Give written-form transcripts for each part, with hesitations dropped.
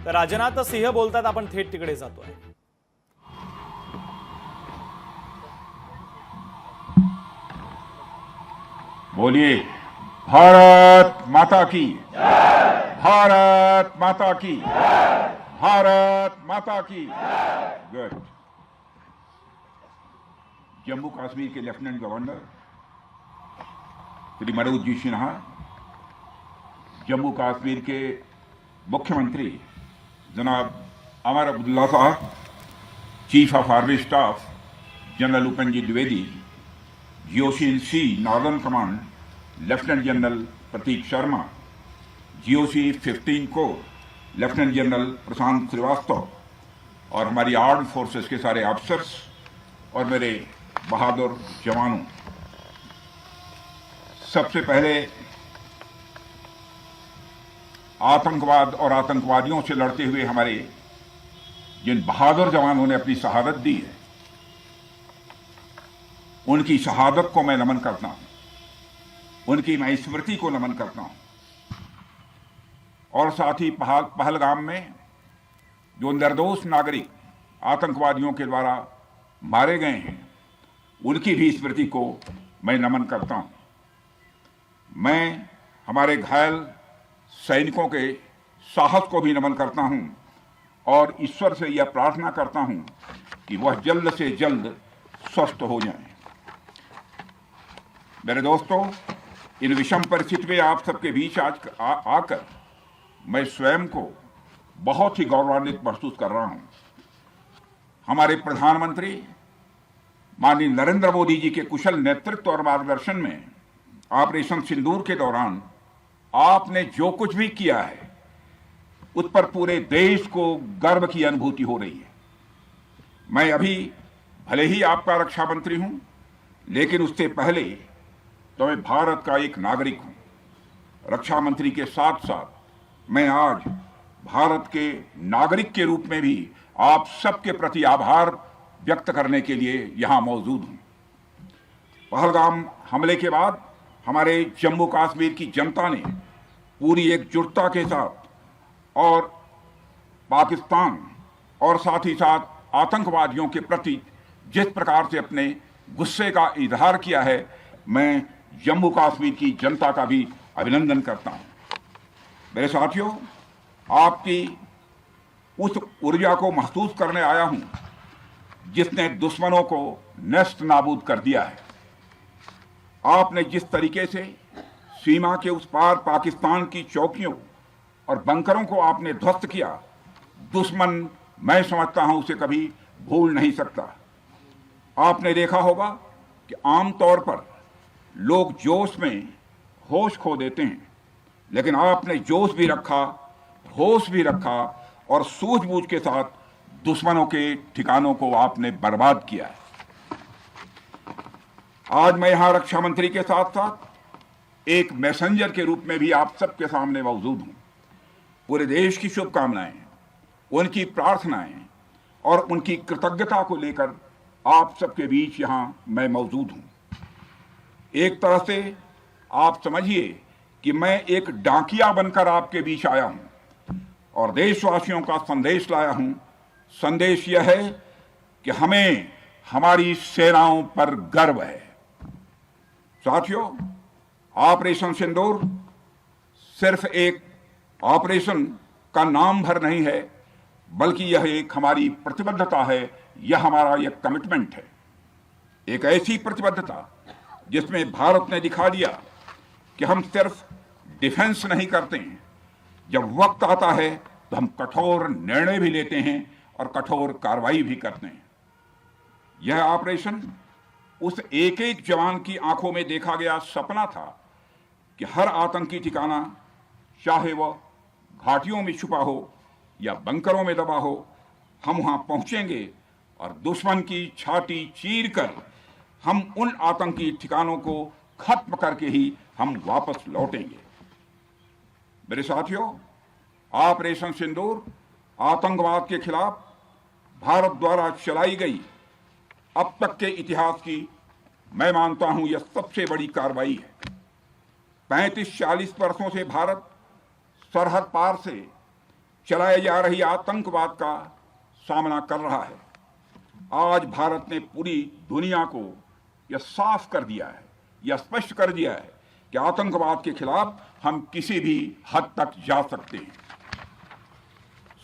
तर राजनाथ सिंह बोलतात, आपण थेट तिकडे जातोय। बोलिए भारत माता की, भारत माता की, भारत माता की। गुड। जम्मू कश्मीर के लेफ्टिनेंट गवर्नर श्री मनोज जी सिन्हा, जम्मू कश्मीर के मुख्यमंत्री जनाब अमर अब्दुल्ला साहब, chief of army staff general Upendra ji Dwivedi, GOC C northern command lieutenant general Prateek Sharma, GOC 15 को लेफ्टिनेंट जनरल प्रशांत श्रीवास्तव और हमारी आर्म्ड फोर्सेस के सारे ऑफिसर्स और मेरे बहादुर जवानों, सबसे पहले आतंकवाद और आतंकवादियों से लड़ते हुए हमारे जिन बहादुर जवानों ने अपनी शहादत दी है, उनकी शहादत को मैं नमन करता हूं, उनकी मैं स्मृति को नमन करता हूं। और साथ ही पहलगाम में जो निर्दोष नागरिक आतंकवादियों के द्वारा मारे गए हैं, उनकी भी स्मृति को मैं नमन करता हूं। मैं हमारे घायल सैनिकों के साहस को भी नमन करता हूं और ईश्वर से यह प्रार्थना करता हूं कि वह जल्द से जल्द स्वस्थ हो जाएं। मेरे दोस्तों, इन विषम परिस्थिति में आप सबके बीच आज आकर मैं स्वयं को बहुत ही गौरवान्वित महसूस कर रहा हूं। हमारे प्रधानमंत्री माननीय नरेंद्र मोदी जी के कुशल नेतृत्व और मार्गदर्शन में ऑपरेशन सिंदूर के दौरान आपने जो कुछ भी किया है, उस पर पूरे देश को गर्व की अनुभूति हो रही है। मैं अभी भले ही आपका रक्षा मंत्री हूं, लेकिन उससे पहले तो मैं भारत का एक नागरिक हूं। रक्षा मंत्री के साथ साथ मैं आज भारत के नागरिक के रूप में भी आप सबके प्रति आभार व्यक्त करने के लिए यहां मौजूद हूं। पहलगाम हमले के बाद हमारे जम्मू कश्मीर की जनता ने पूरी एकजुटता के साथ और पाकिस्तान और साथ ही साथ आतंकवादियों के प्रति जिस प्रकार से अपने गुस्से का इजहार किया है, मैं जम्मू कश्मीर की जनता का भी अभिनंदन करता हूं। मेरे साथियों, आपकी उस ऊर्जा को महसूस करने आया हूं जिसने दुश्मनों को नष्ट नाबूद कर दिया है। आपने जिस तरीके से सीमा के उस पार पाकिस्तान की चौकियों और बंकरों को आपने ध्वस्त किया, दुश्मन मैं समझता हूं उसे कभी भूल नहीं सकता। आपने देखा होगा कि आमतौर पर लोग जोश में होश खो देते हैं, लेकिन आपने जोश भी रखा, होश भी रखा और सूझबूझ के साथ दुश्मनों के ठिकानों को आपने बर्बाद किया है। आज मैं यहां रक्षा मंत्री के साथ साथ एक मैसेंजर के रूप में भी आप सबके सामने मौजूद हूं। पूरे देश की शुभकामनाएं, उनकी प्रार्थनाएं और उनकी कृतज्ञता को लेकर आप सबके बीच यहां मैं मौजूद हूं। एक तरह से आप समझिए कि मैं एक डाकिया बनकर आपके बीच आया हूं और देशवासियों का संदेश लाया हूं। संदेश यह है कि हमें हमारी सेनाओं पर गर्व है। साथियों, ऑपरेशन सिंदूर सिर्फ एक ऑपरेशन का नाम भर नहीं है, बल्कि यह एक हमारी प्रतिबद्धता है, यह हमारा एक कमिटमेंट है। एक ऐसी प्रतिबद्धता जिसमें भारत ने दिखा दिया कि हम सिर्फ डिफेंस नहीं करते हैं, जब वक्त आता है तो हम कठोर निर्णय भी लेते हैं और कठोर कार्रवाई भी करते हैं। यह ऑपरेशन उस एक एक जवान की आंखों में देखा गया सपना था कि हर आतंकी ठिकाना, चाहे वह घाटियों में छुपा हो या बंकरों में दबा हो, हम वहां पहुंचेंगे और दुश्मन की छाती चीर कर हम उन आतंकी ठिकानों को खत्म करके ही हम वापस लौटेंगे। मेरे साथियों, ऑपरेशन सिंदूर आतंकवाद के खिलाफ भारत द्वारा चलाई गई अब तक के इतिहास की मैं मानता हूं यह सबसे बड़ी कार्रवाई है। 35-40 वर्षों से भारत सरहद पार से चलाए जा रही आतंकवाद का सामना कर रहा है। आज भारत ने पूरी दुनिया को यह साफ कर दिया है, यह स्पष्ट कर दिया है कि आतंकवाद के खिलाफ हम किसी भी हद तक जा सकते हैं।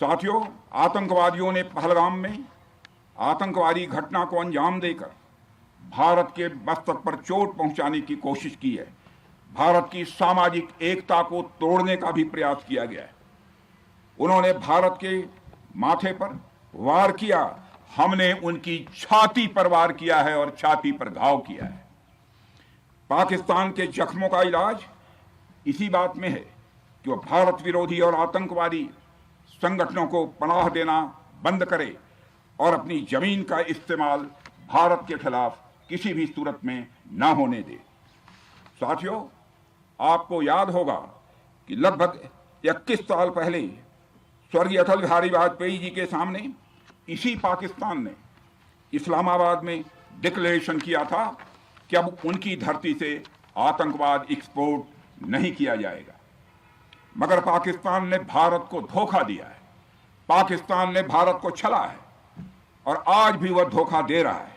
साथियों, आतंकवादियों ने पहलगाम में आतंकवादी घटना को अंजाम देकर भारत के मस्तक पर चोट पहुंचाने की कोशिश की है। भारत की सामाजिक एकता को तोड़ने का भी प्रयास किया गया है। उन्होंने भारत के माथे पर वार किया, हमने उनकी छाती पर वार किया है और छाती पर घाव किया है। पाकिस्तान के जख्मों का इलाज इसी बात में है कि वह भारत विरोधी और आतंकवादी संगठनों को पनाह देना बंद करे और अपनी जमीन का इस्तेमाल भारत के खिलाफ किसी भी सूरत में न होने दे। साथियों, आपको याद होगा कि लगभग 21 साल पहले स्वर्गीय अटल बिहारी वाजपेयी जी के सामने इसी पाकिस्तान ने इस्लामाबाद में डिक्लेरेशन किया था कि अब उनकी धरती से आतंकवाद एक्सपोर्ट नहीं किया जाएगा। मगर पाकिस्तान ने भारत को धोखा दिया है, पाकिस्तान ने भारत को छला है और आज भी वह धोखा दे रहा है।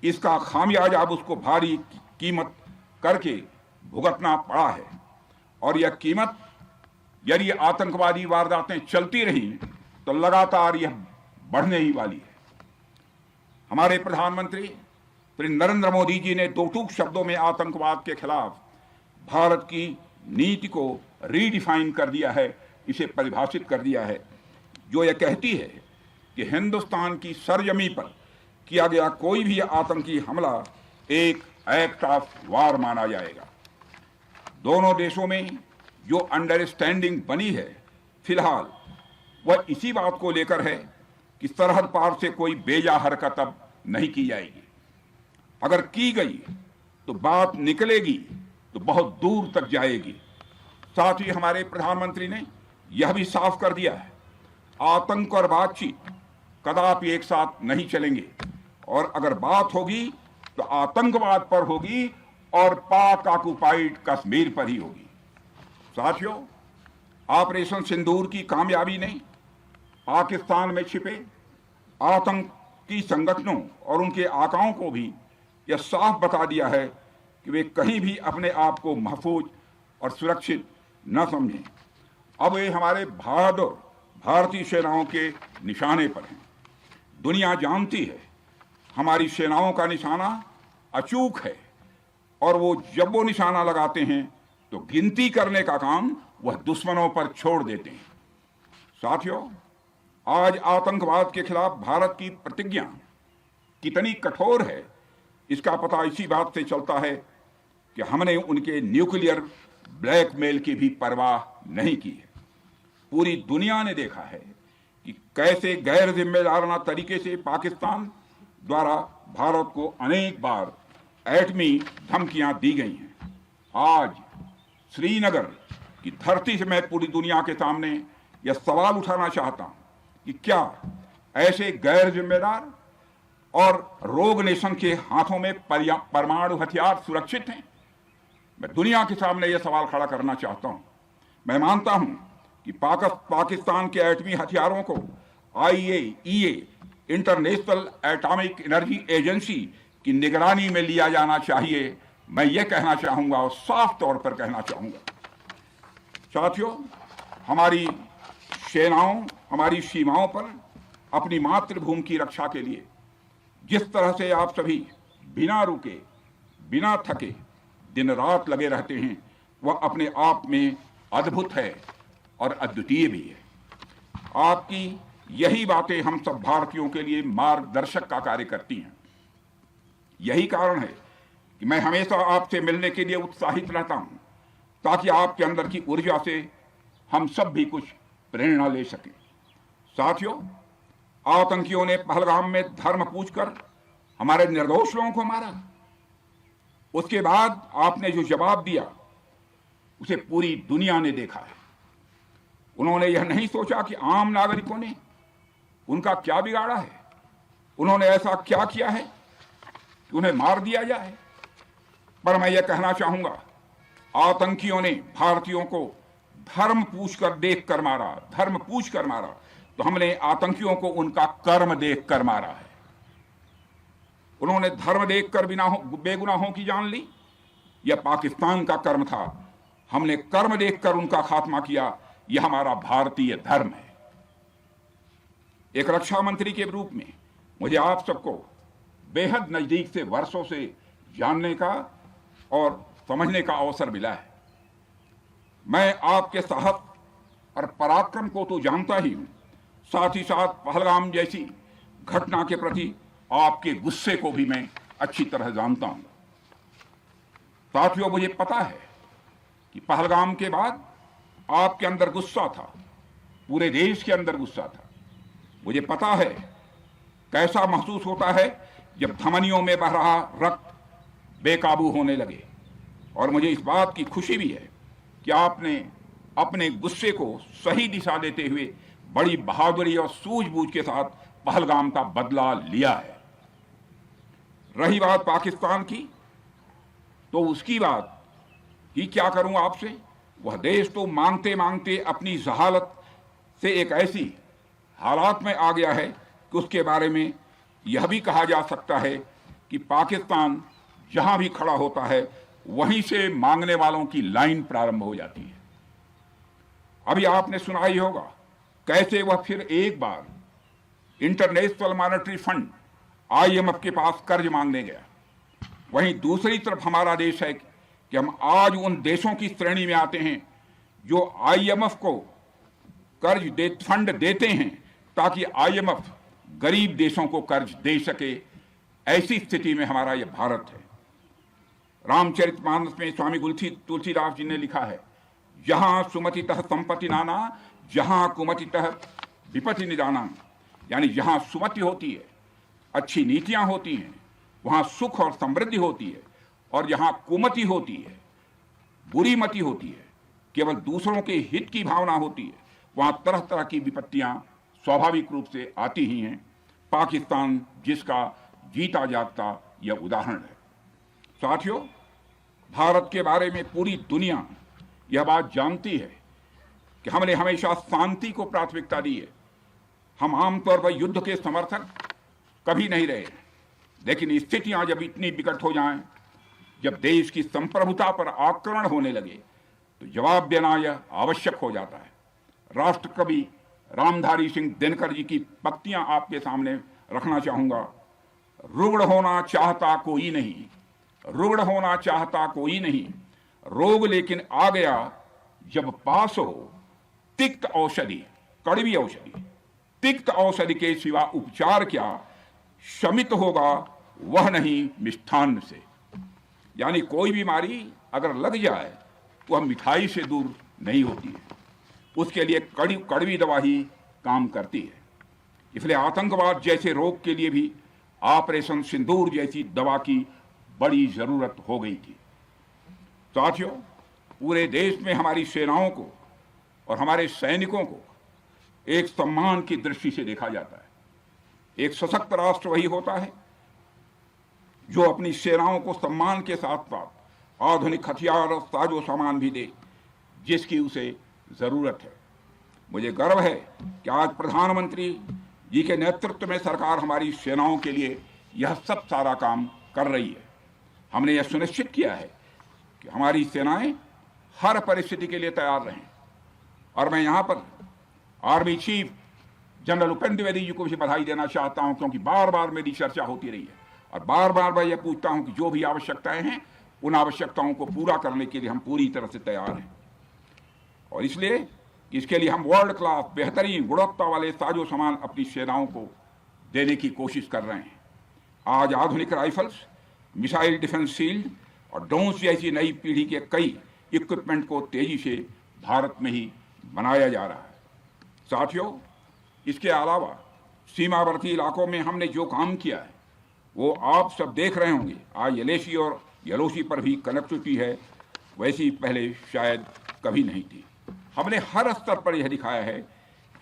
इसका खामियाजा अब उसको भारी कीमत करके भुगतना पड़ा है और यह कीमत, यदि आतंकवादी वारदातें चलती रही तो लगातार यह बढ़ने ही वाली है। हमारे प्रधानमंत्री श्री नरेंद्र मोदी जी ने दो टूक शब्दों में आतंकवाद के खिलाफ भारत की नीति को रीडिफाइन कर दिया है, इसे परिभाषित कर दिया है, जो यह कहती है कि हिंदुस्तान की सरजमी पर किया गया कोई भी आतंकी हमला एक एक्ट ऑफ वार माना जाएगा। दोनों देशों में जो अंडरस्टैंडिंग बनी है फिलहाल वह इसी बात को लेकर है कि सरहद पार से कोई बेजा हरकत अब नहीं की जाएगी। अगर की गई तो बात निकलेगी तो बहुत दूर तक जाएगी। साथ ही हमारे प्रधानमंत्री ने यह भी साफ कर दिया है, आतंक और बातचीत कदापि एक साथ नहीं चलेंगे और अगर बात होगी तो आतंकवाद पर होगी और पाक ऑक्युपाइड कश्मीर पर ही होगी। साथियों, ऑपरेशन सिंदूर की कामयाबी ने पाकिस्तान में छिपे आतंकी संगठनों और उनके आकाओं को भी यह साफ बता दिया है कि वे कहीं भी अपने आप को महफूज और सुरक्षित न समझें। अब वे हमारे बहादुर भारतीय सेनाओं के निशाने पर हैं। दुनिया जानती है हमारी सेनाओं का निशाना अचूक है और जब वो निशाना लगाते हैं तो गिनती करने का काम वह दुश्मनों पर छोड़ देते हैं। साथियों, आज आतंकवाद के खिलाफ भारत की प्रतिज्ञा कितनी कठोर है इसका पता इसी बात से चलता है कि हमने उनके न्यूक्लियर ब्लैकमेल की भी परवाह नहीं की है। पूरी दुनिया ने देखा है कि कैसे गैर जिम्मेदाराना तरीके से पाकिस्तान द्वारा भारत को अनेक बार एटमी धमकियां दी गई हैं। आज श्रीनगर की धरती से मैं पूरी दुनिया के सामने यह सवाल उठाना चाहता हूं कि क्या ऐसे गैर जिम्मेदार और रोग नेशन के हाथों में परमाणु हथियार सुरक्षित हैं? मैं दुनिया के सामने यह सवाल खड़ा करना चाहता हूं। मैं मानता हूं कि पाकिस्तान के एटमी हथियारों को IAEA international atomic energy agency की निगरानी में लिया जाना चाहिए। मैं यह कहना चाहूंगा और साफ तौर पर कहना चाहूंगा। साथियों, हमारी सेनाओं हमारी सीमाओं पर अपनी मातृभूमि की रक्षा के लिए जिस तरह से आप सभी बिना रुके बिना थके दिन रात लगे रहते हैं वह अपने आप में अद्भुत है और अद्वितीय भी है। आपकी यही बातें हम सब भारतीयों के लिए मार्गदर्शक का कार्य करती हैं। यही कारण है कि मैं हमेशा आपसे मिलने के लिए उत्साहित रहता हूं ताकि आपके अंदर की ऊर्जा से हम सब भी कुछ प्रेरणा ले सकें। साथियों, आतंकियों ने पहलगाम में धर्म पूछकर हमारे निर्दोष लोगों को मारा। उसके बाद आपने जो जवाब दिया उसे पूरी दुनिया ने देखा है। उन्होंने यह नहीं सोचा कि आम नागरिकों ने उनका क्या बिगाड़ा है, उन्होंने ऐसा क्या किया है कि उन्हें मार दिया जाए। पर मैं यह कहना चाहूंगा, आतंकियों ने भारतीयों को धर्म पूछकर देख कर मारा, धर्म पूछ कर मारा, तो हमने आतंकियों को उनका कर्म देख कर मारा है। उन्होंने धर्म देखकर बेगुनाहों की जान ली, यह पाकिस्तान का कर्म था। हमने कर्म देखकर उनका खात्मा किया, यह हमारा भारतीय धर्म है। एक रक्षा मंत्री के रूप में मुझे आप सबको बेहद नजदीक से वर्षों से जानने का और समझने का अवसर मिला है। मैं आपके साहस और पराक्रम को तो जानता ही हूं, साथ ही साथ पहलगाम जैसी घटना के प्रति आपके गुस्से को भी मैं अच्छी तरह जानता हूं। साथियों, मुझे पता है कि पहलगाम के बाद आपके अंदर गुस्सा था, पूरे देश के अंदर गुस्सा था। मुझे पता है कैसा महसूस होता है जब धमनियों में बह रहा रक्त बेकाबू होने लगे, और मुझे इस बात की खुशी भी है कि आपने अपने गुस्से को सही दिशा देते हुए बड़ी बहादुरी और सूझबूझ के साथ पहलगाम का बदला लिया है। रही बात पाकिस्तान की, तो उसकी बात ही क्या करूं आपसे। वह देश तो मांगते मांगते अपनी जहालत से एक ऐसी हालात में आ गया है कि उसके बारे में यह भी कहा जा सकता है कि पाकिस्तान जहां भी खड़ा होता है वहीं से मांगने वालों की लाइन प्रारंभ हो जाती है। अभी आपने सुना ही होगा कैसे वह फिर एक बार इंटरनेशनल मॉनेटरी फंड IMF के पास कर्ज मांगने गया। वहीं दूसरी तरफ हमारा देश है कि हम आज उन देशों की श्रेणी में आते हैं जो IMF को फंड देते हैं ताकि IMF गरीब देशों को कर्ज दे सके। ऐसी स्थिति में हमारा यह भारत है। रामचरितमानस में स्वामी तुलसीदास जी ने लिखा है, जहां सुमतितः संपत्ति नाना, जहां कुमतितः विपत्ति निदाना। यानी जहां सुमति होती है, अच्छी नीतियां होती हैं, वहां सुख और समृद्धि होती है, और जहां कुमति होती है, बुरी मति होती है, केवल दूसरों के हित की भावना होती है, वहां तरह तरह की विपत्तियां स्वाभाविक रूप से आती ही हैं। पाकिस्तान जिसका जीता जागता यह उदाहरण है। साथियों, भारत के बारे में पूरी दुनिया यह बात जानती है कि हमने हमेशा शांति को प्राथमिकता दी है। हम आमतौर पर युद्ध के समर्थक कभी नहीं रहे, लेकिन स्थितियां जब इतनी विकट हो जाएं, जब देश की संप्रभुता पर आक्रमण होने लगे, तो जवाब देना यह आवश्यक हो जाता है। राष्ट्र कवि रामधारी सिंह दिनकर जी की पंक्तियां आपके सामने रखना चाहूंगा। रुग्ण होना चाहता कोई नहीं, रुग्ण होना चाहता कोई नहीं, रोग लेकिन आ गया जब पास हो, तिक्त औषधि, कड़वी औषधि, तिक्त औषधि के सिवा उपचार क्या, शमित होगा वह नहीं मिष्ठान्न से। यानी कोई बीमारी अगर लग जाए तो वह मिठाई से दूर नहीं होती है, उसके लिए कड़वी दवा ही काम करती है। इसलिए आतंकवाद जैसे रोग के लिए भी ऑपरेशन सिंदूर जैसी दवा की बड़ी जरूरत हो गई थी। साथियों, पूरे देश में हमारी सेनाओं को और हमारे सैनिकों को एक सम्मान की दृष्टि से देखा जाता है। एक सशक्त राष्ट्र वही होता है जो अपनी सेनाओं को सम्मान के साथ साथ आधुनिक हथियार और साजो सामान भी दे जिसकी उसे जरूरत है। मुझे गर्व है कि आज प्रधानमंत्री जी के नेतृत्व में सरकार हमारी सेनाओं के लिए यह सब सारा काम कर रही है। हमने यह सुनिश्चित किया है कि हमारी सेनाएं हर परिस्थिति के लिए तैयार रहें। और मैं यहाँ पर army chief general Upendra Dwivedi ji को भी बधाई देना चाहता हूँ, क्योंकि बार बार मेरी चर्चा होती रही है और बार बार मैं यह पूछता हूँ कि जो भी आवश्यकताएं हैं उन आवश्यकताओं को पूरा करने के लिए हम पूरी तरह से तैयार हैं। और इसलिए इसके लिए हम वर्ल्ड क्लास बेहतरीन गुणवत्ता वाले साजो सामान अपनी सेनाओं को देने की कोशिश कर रहे हैं। आज आधुनिक राइफल्स, मिसाइल डिफेंस शील्ड और ड्रोन्स जैसी नई पीढ़ी के कई इक्विपमेंट को तेजी से भारत में ही बनाया जा रहा है। साथियों, इसके अलावा सीमावर्ती इलाकों में हमने जो काम किया है वो आप सब देख रहे होंगे। आज LAC और LOC पर भी कनेक्टिविटी है, वैसी पहले शायद कभी नहीं थी। हमने हर स्तर पर यह दिखाया है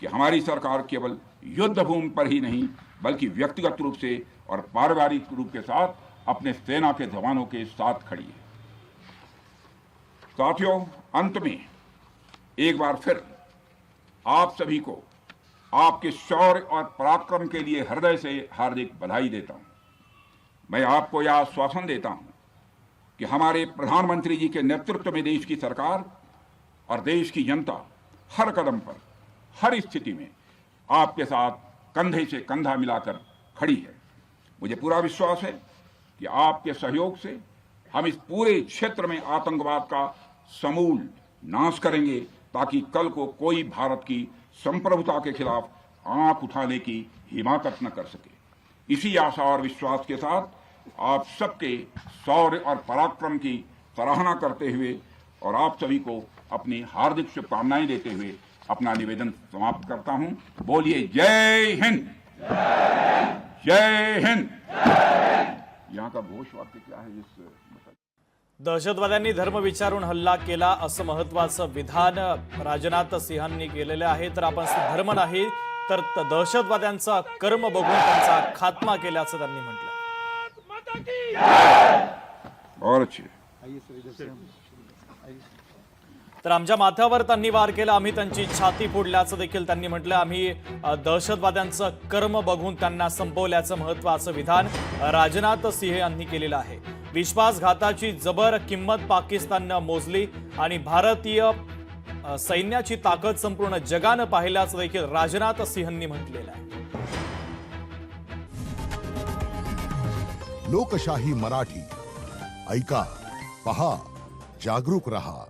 कि हमारी सरकार केवल युद्ध भूमि पर ही नहीं बल्कि व्यक्तिगत रूप से और पारिवारिक रूप के साथ अपने सेना के जवानों के साथ खड़ी है। साथियों, अंत में एक बार फिर आप सभी को आपके शौर्य और पराक्रम के लिए हृदय से हार्दिक बधाई देता हूं। मैं आपको यह आश्वासन देता हूं कि हमारे प्रधानमंत्री जी के नेतृत्व में देश की सरकार और देश की जनता हर कदम पर, हर स्थिति में आपके साथ कंधे से कंधा मिलाकर खड़ी है। मुझे पूरा विश्वास है कि आपके सहयोग से हम इस पूरे क्षेत्र में आतंकवाद का समूल नाश करेंगे, ताकि कल को कोई भारत की संप्रभुता के खिलाफ आंख उठाने की हिमाकत न कर सके। इसी आशा और विश्वास के साथ आप सबके शौर्य और पराक्रम की सराहना करते हुए और आप सभी को अपनी हार्दिक शुभकामनाएं देते हुए अपना निवेदन समाप्त करता हूं। बोलिए जय हिंद, जय हिंद। यहाँ का घोष वाक्य क्या है? दहशतवाद्यांनी धर्म विचारून हल्ला केला असं महत्वाचं विधान राजनाथ सिंहांनी केलेले आहे। तर आपण धर्म नाही तर दहशतवाद्यांचा कर्म बघून त्यांचा खात्मा केल्याचं त्यांनी म्हटलं। और अच्छे तर आमच्या माथ्यावर त्यांनी वार केला, आम्ही त्यांची छाती फोडल्याचं देखील त्यांनी म्हटलं। आम्ही दहशतवाद्यांचं कर्म बघून त्यांना संपवल्याचं महत्वाचं विधान राजनाथ सिंह यांनी केलेलं आहे। विश्वासघाताची जबर किंमत पाकिस्ताननं मोजली आणि भारतीय सैन्याची ताकद संपूर्ण जगानं पाहिल्याचं देखील राजनाथ सिंहांनी म्हटलेलं आहे। लोकशाही मराठी ऐका, पहा, जागरूक रहा।